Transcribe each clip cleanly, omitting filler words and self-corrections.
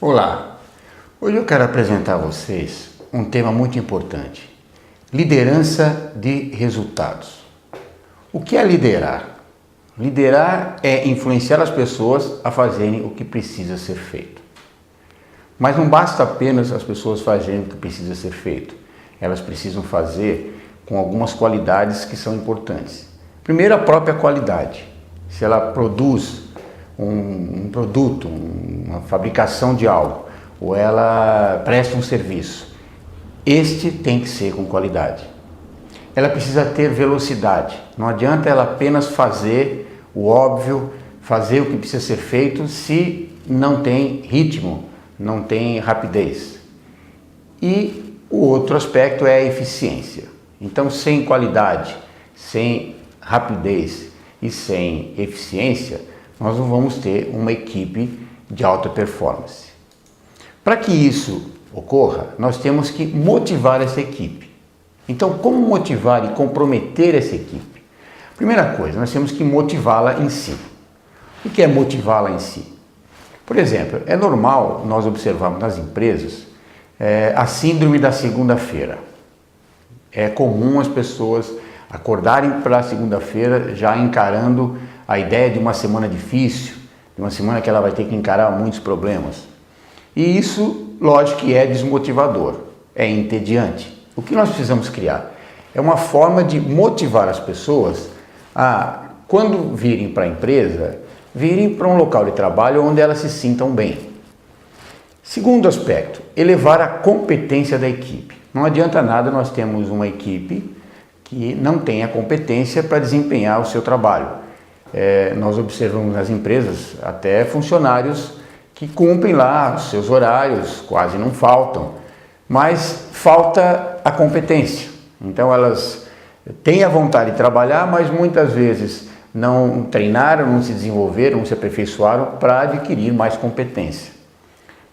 Olá, hoje eu quero apresentar a vocês um tema muito importante: liderança de resultados. O que é liderar? Liderar é influenciar as pessoas a fazerem o que precisa ser feito. Mas não basta apenas as pessoas fazerem o que precisa ser feito. Elas precisam fazer com algumas qualidades que são importantes. Primeiro, a própria qualidade. Se ela produz um produto, uma fabricação de algo, ou ela presta um serviço, este tem que ser com qualidade. Ela precisa ter velocidade. Não adianta ela apenas fazer o óbvio, fazer o que precisa ser feito, se não tem ritmo, não tem rapidez. E o outro aspecto é a eficiência. Então, sem qualidade, sem rapidez e sem eficiência, nós não vamos ter uma equipe de alta performance. Para que isso ocorra, nós temos que motivar essa equipe. Então, como motivar e comprometer essa equipe? Primeira coisa, nós temos que motivá-la em si. O que é motivá-la em si? Por exemplo, é normal nós observarmos nas empresas a síndrome da segunda-feira. É comum as pessoas acordarem para a segunda-feira já encarando a ideia de uma semana difícil, de uma semana que ela vai ter que encarar muitos problemas. E isso, lógico que é desmotivador, é entediante. O que nós precisamos criar é uma forma de motivar as pessoas a, quando virem para a empresa, virem para um local de trabalho onde elas se sintam bem. Segundo aspecto, elevar a competência da equipe. Não adianta nada nós termos uma equipe que não tenha competência para desempenhar o seu trabalho. Nós observamos nas empresas até funcionários que cumprem lá os seus horários, quase não faltam, mas falta a competência. Então elas têm a vontade de trabalhar, mas muitas vezes não treinaram, não se desenvolveram, não se aperfeiçoaram para adquirir mais competência.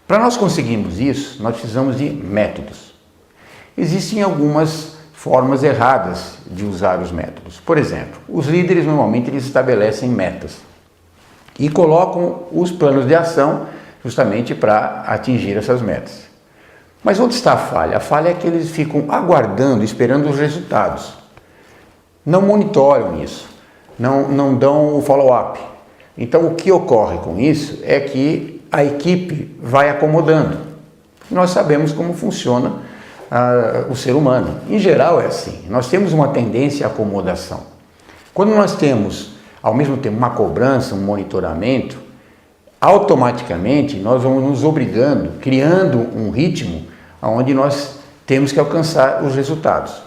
Para nós conseguirmos isso, nós precisamos de métodos. Existem algumas formas erradas de usar os métodos. Por exemplo, os líderes normalmente eles estabelecem metas e colocam os planos de ação justamente para atingir essas metas. Mas onde está a falha? A falha é que eles ficam aguardando, esperando os resultados. Não monitoram isso, não dão o follow-up. Então o que ocorre com isso é que a equipe vai acomodando. Nós sabemos como funciona o ser humano. Em geral é assim, nós temos uma tendência à acomodação. Quando nós temos, ao mesmo tempo, uma cobrança, um monitoramento, automaticamente nós vamos nos obrigando, criando um ritmo onde nós temos que alcançar os resultados.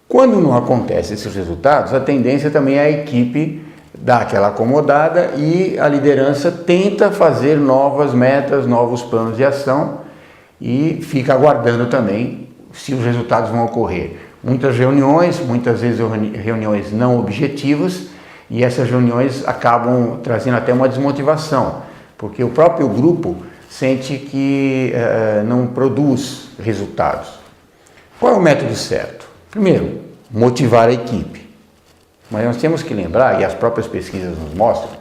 Quando não acontecem esses resultados, a tendência também é a equipe dar aquela acomodada e a liderança tenta fazer novas metas, novos planos de ação e fica aguardando também se os resultados vão ocorrer. Muitas reuniões, muitas vezes reuniões não objetivas, e essas reuniões acabam trazendo até uma desmotivação, porque o próprio grupo sente que não produz resultados. Qual é o método certo? Primeiro, motivar a equipe. Mas nós temos que lembrar, e as próprias pesquisas nos mostram,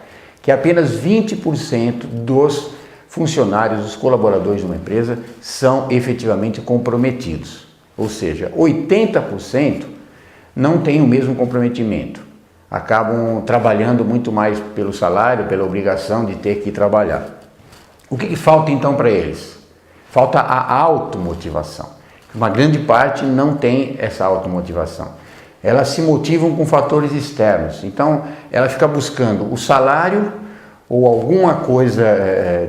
que apenas 20% dos funcionários, dos colaboradores de uma empresa são efetivamente comprometidos. Ou seja, 80% não têm o mesmo comprometimento. Acabam trabalhando muito mais pelo salário, pela obrigação de ter que trabalhar. O que falta então para eles? Falta a automotivação. Uma grande parte não tem essa automotivação. Elas se motivam com fatores externos. Então, ela fica buscando o salário ou alguma coisa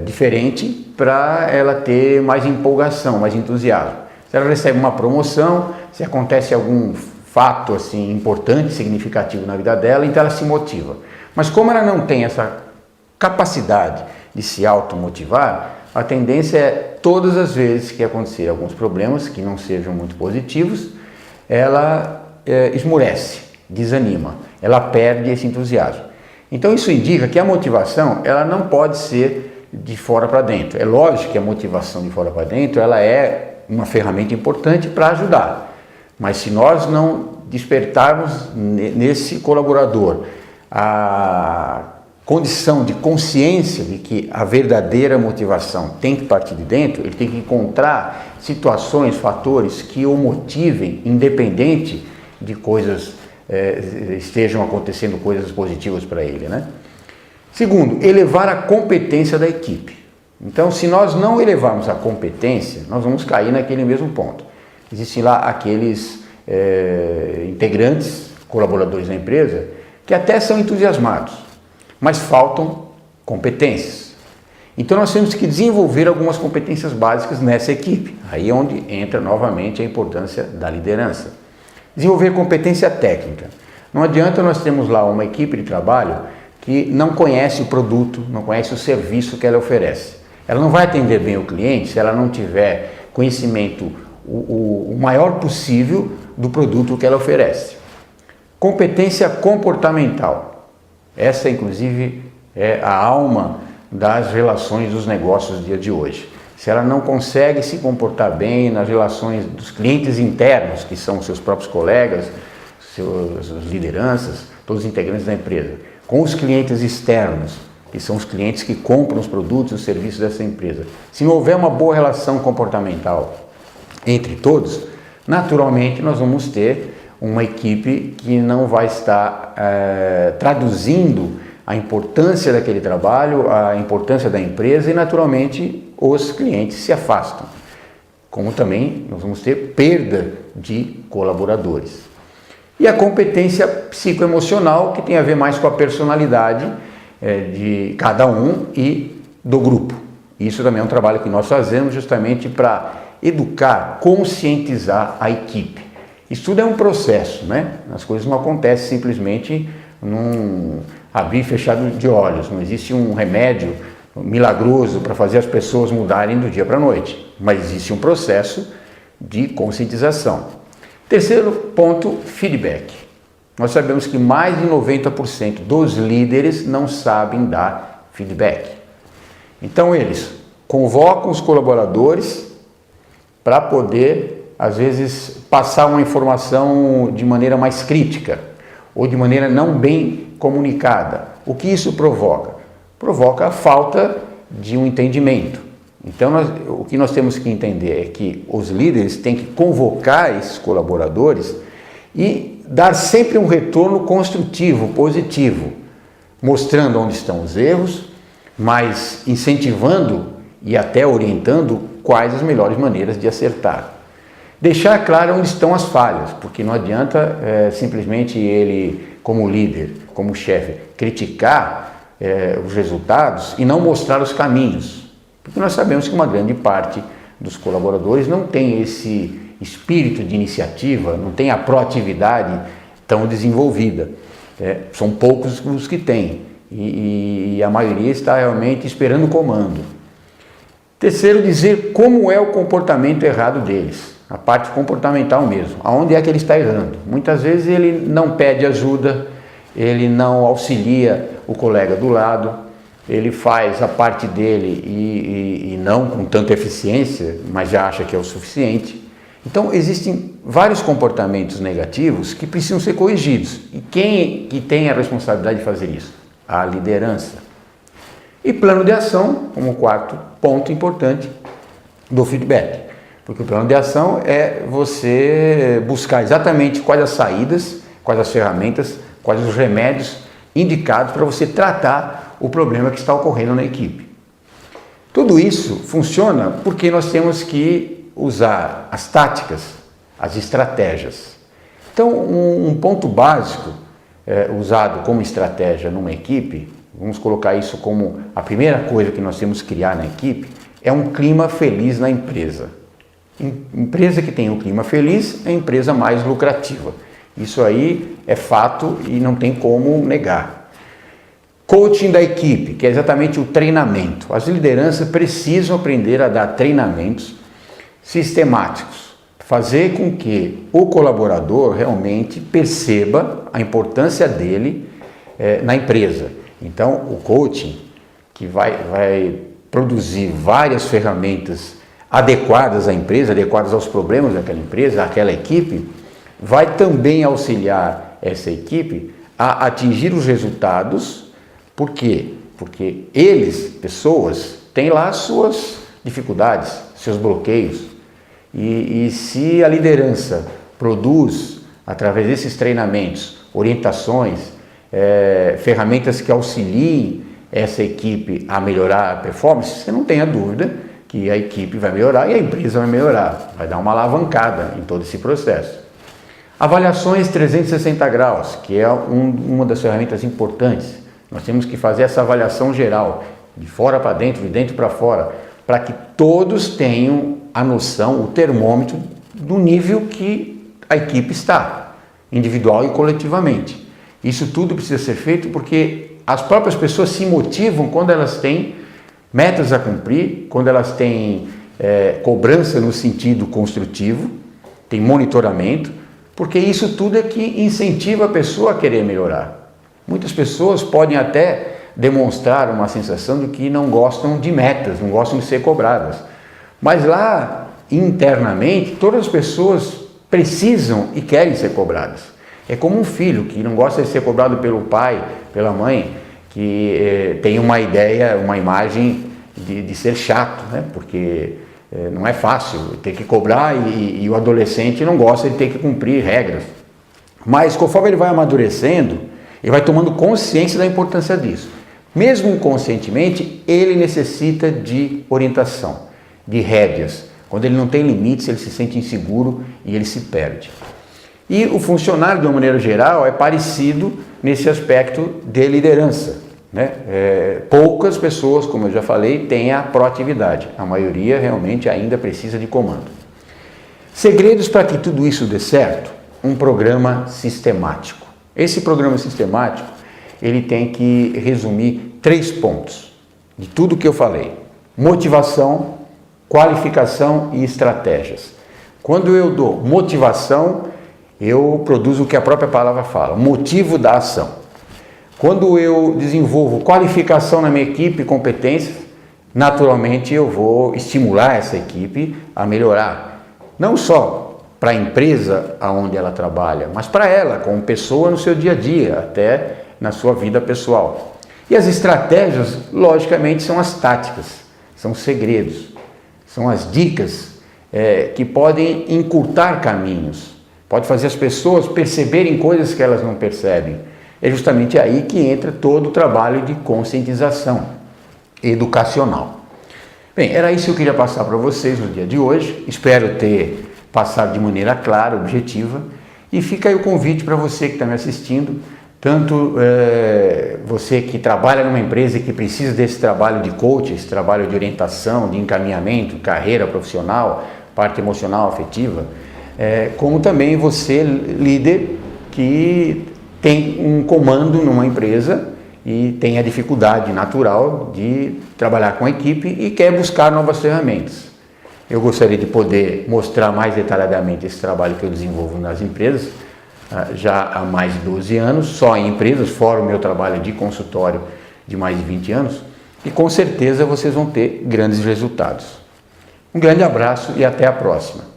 diferente para ela ter mais empolgação, mais entusiasmo. Se ela recebe uma promoção, se acontece algum fato assim importante, significativo na vida dela, então ela se motiva. Mas como ela não tem essa capacidade de se automotivar, a tendência é todas as vezes que acontecer alguns problemas que não sejam muito positivos, ela esmorece, desanima, ela perde esse entusiasmo. Então isso indica que a motivação ela não pode ser de fora para dentro. É lógico que a motivação de fora para dentro ela é uma ferramenta importante para ajudar. Mas se nós não despertarmos nesse colaborador a condição de consciência de que a verdadeira motivação tem que partir de dentro, ele tem que encontrar situações, fatores que o motivem, independente de coisas, estejam acontecendo coisas positivas para ele, né? Segundo, elevar a competência da equipe. Então, se nós não elevarmos a competência, nós vamos cair naquele mesmo ponto. Existem lá aqueles integrantes, colaboradores da empresa, que até são entusiasmados, mas faltam competências. Então nós temos que desenvolver algumas competências básicas nessa equipe. Aí é onde entra novamente a importância da liderança. Desenvolver competência técnica. Não adianta nós termos lá uma equipe de trabalho que não conhece o produto, não conhece o serviço que ela oferece. Ela não vai atender bem o cliente se ela não tiver conhecimento o maior possível do produto que ela oferece. Competência comportamental. Essa, inclusive, é a alma das relações dos negócios do dia de hoje. Se ela não consegue se comportar bem nas relações dos clientes internos, que são seus próprios colegas, suas lideranças, todos os integrantes da empresa, com os clientes externos, que são os clientes que compram os produtos e os serviços dessa empresa, se não houver uma boa relação comportamental entre todos, naturalmente nós vamos ter uma equipe que não vai estar traduzindo a importância daquele trabalho, a importância da empresa, e naturalmente os clientes se afastam. Como também nós vamos ter perda de colaboradores. E a competência psicoemocional, que tem a ver mais com a personalidade de cada um e do grupo. Isso também é um trabalho que nós fazemos justamente para educar, conscientizar a equipe. Isso tudo é um processo, né? As coisas não acontecem simplesmente num abrir e fechar de olhos. Não existe um remédio milagroso para fazer as pessoas mudarem do dia para a noite. Mas existe um processo de conscientização. Terceiro ponto, feedback. Nós sabemos que mais de 90% dos líderes não sabem dar feedback. Então eles convocam os colaboradores para poder, às vezes, passar uma informação de maneira mais crítica ou de maneira não bem comunicada. O que isso provoca? Provoca a falta de um entendimento. Então, o que nós temos que entender é que os líderes têm que convocar esses colaboradores e dar sempre um retorno construtivo, positivo, mostrando onde estão os erros, mas incentivando e até orientando quais as melhores maneiras de acertar. Deixar claro onde estão as falhas, porque não adianta simplesmente ele, como líder, como chefe, criticar os resultados e não mostrar os caminhos. Porque nós sabemos que uma grande parte dos colaboradores não tem esse espírito de iniciativa, não tem a proatividade tão desenvolvida. São poucos os que têm e a maioria está realmente esperando o comando. Terceiro, dizer como é o comportamento errado deles. A parte comportamental mesmo, aonde é que ele está errando. Muitas vezes ele não pede ajuda, ele não auxilia o colega do lado, ele faz a parte dele e não com tanta eficiência, mas já acha que é o suficiente. Então existem vários comportamentos negativos que precisam ser corrigidos. E quem que tem a responsabilidade de fazer isso? A liderança. E plano de ação, como quarto ponto importante do feedback. Porque o plano de ação é você buscar exatamente quais as saídas, quais as ferramentas, quais os remédios indicados para você tratar o problema que está ocorrendo na equipe. Tudo isso funciona porque nós temos que usar as táticas, as estratégias. Então, um ponto básico usado como estratégia numa equipe, vamos colocar isso como a primeira coisa que nós temos que criar na equipe, é um clima feliz na empresa. Empresa que tem um clima feliz é a empresa mais lucrativa. Isso aí é fato e não tem como negar. Coaching da equipe, que é exatamente o treinamento. As lideranças precisam aprender a dar treinamentos sistemáticos, fazer com que o colaborador realmente perceba a importância dele na empresa. Então, o coaching, que vai produzir várias ferramentas adequadas à empresa, adequadas aos problemas daquela empresa, daquela equipe, vai também auxiliar essa equipe a atingir os resultados Por quê? Porque eles, pessoas, têm lá suas dificuldades, seus bloqueios. E se a liderança produz, através desses treinamentos, orientações, ferramentas que auxiliem essa equipe a melhorar a performance, você não tenha dúvida que a equipe vai melhorar e a empresa vai melhorar, vai dar uma alavancada em todo esse processo. Avaliações 360 graus, que é uma das ferramentas importantes. Nós temos que fazer essa avaliação geral, de fora para dentro, de dentro para fora, para que todos tenham a noção, o termômetro do nível que a equipe está, individual e coletivamente. Isso tudo precisa ser feito porque as próprias pessoas se motivam quando elas têm metas a cumprir, quando elas têm cobrança no sentido construtivo, tem monitoramento, porque isso tudo é que incentiva a pessoa a querer melhorar. Muitas pessoas podem até demonstrar uma sensação de que não gostam de metas, não gostam de ser cobradas. Mas lá, internamente, todas as pessoas precisam e querem ser cobradas. É como um filho que não gosta de ser cobrado pelo pai, pela mãe, que tem uma ideia, uma imagem de ser chato, né? Porque não é fácil ter que cobrar e o adolescente não gosta de ter que cumprir regras. Mas conforme ele vai amadurecendo, ele vai tomando consciência da importância disso. Mesmo inconscientemente, ele necessita de orientação, de rédeas. Quando ele não tem limites, ele se sente inseguro e ele se perde. E o funcionário, de uma maneira geral, é parecido nesse aspecto de liderança, né? Poucas pessoas, como eu já falei, têm a proatividade. A maioria realmente ainda precisa de comando. Segredos para que tudo isso dê certo? Um programa sistemático. Esse programa sistemático, ele tem que resumir 3 pontos de tudo que eu falei: motivação, qualificação e estratégias. Quando eu dou motivação, eu produzo o que a própria palavra fala, motivo da ação. Quando eu desenvolvo qualificação na minha equipe, competências, naturalmente eu vou estimular essa equipe a melhorar. Não só para a empresa onde ela trabalha, mas para ela, como pessoa no seu dia a dia, até na sua vida pessoal. E as estratégias, logicamente, são as táticas, são os segredos, são as dicas que podem encurtar caminhos, pode fazer as pessoas perceberem coisas que elas não percebem. É justamente aí que entra todo o trabalho de conscientização educacional. Bem, era isso que eu queria passar para vocês no dia de hoje. Espero ter passado de maneira clara, objetiva. E fica aí o convite para você que está me assistindo, tanto você que trabalha numa empresa e que precisa desse trabalho de coach, esse trabalho de orientação, de encaminhamento, carreira profissional, parte emocional, afetiva, como também você, líder, que tem um comando numa empresa e tem a dificuldade natural de trabalhar com a equipe e quer buscar novas ferramentas. Eu gostaria de poder mostrar mais detalhadamente esse trabalho que eu desenvolvo nas empresas, já há mais de 12 anos, só em empresas, fora o meu trabalho de consultório de mais de 20 anos, e com certeza vocês vão ter grandes resultados. Um grande abraço e até a próxima.